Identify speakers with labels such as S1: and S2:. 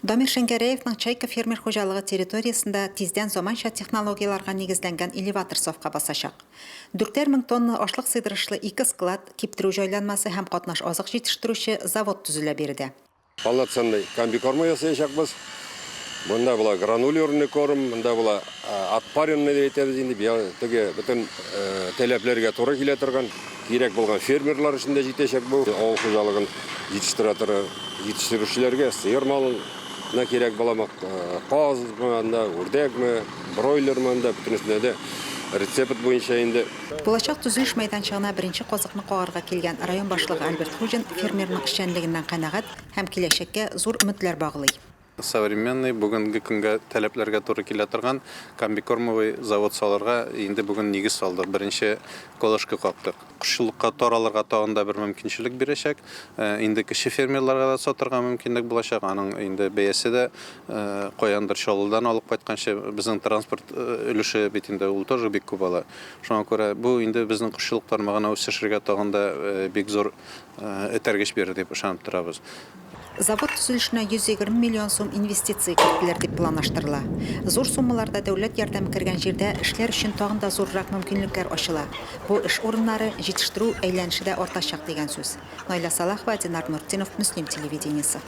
S1: Дамир Шәңгәрәевнең Чайка фермер хуҗалыгы территориясында тиздән заманча технологияларга нигезләнгән элеватор сафка басачак. 4000 тонна ашлык сыйдырышлы 2 склад, киптерү җайланмасы һәм катнаш азык җитештерүче завод төзелә биредә.
S2: Полноценный комбикорма ясаячакбыз. Монда була гранулярный корм, монда була отпаренный дип әйтәбез инде. Теге бөтен таләпләргә туры килә торган, кирәк булган фермерлар өчен дә җитәчәк бу. Авыл хуҗалыгын җитештерүчеләргә сыер малын кирәк була, казмы, үрдәкме, бройлермы, бөтенесенә дә рецепт буенча инде.
S1: Булачак төзелеш мәйданчыгына беренче казыкны кагарга килгән район башлыгы Альберт Хуҗин фермерның эшчәнлегеннән канәгать һәм киләчәккә зур өметләр баглый.
S3: Современный бүгенге көнгә таләпләргә туры килә торган комбикормовый завод салырга инде бүген нигез салдык. Беренче колышка каптык. Кушчылыкка таралырга тагында бер мөмкинчелек бирәчәк. Инде кече фермерларга да сатырга мөмкинлек булачак. Аның инде бәясе дә каяндыр Чаллыдан алып кайтканчы безнең транспорт өлеше бит инде ул тоже бик күп ала. Шуңа күрә бу инде безнең кушчылык тармагына үсешергә тагында бик зур этәргеч бирер дип ышанып торабыз.
S1: Завод төзелешенә 120 миллион сум инвестиция кертелер дип планлаштырыла. Зур суммаларда дәүләт ярдәме кергән җирдә эшләр өчен тагын да зуррак мөмкинлекләр ачыла. Бу эш урыннары җитештерү әйләнеше дә артачак дигән сүз. Найла Салахова, Динар Нуртдинов, Мөслим телевидениесе.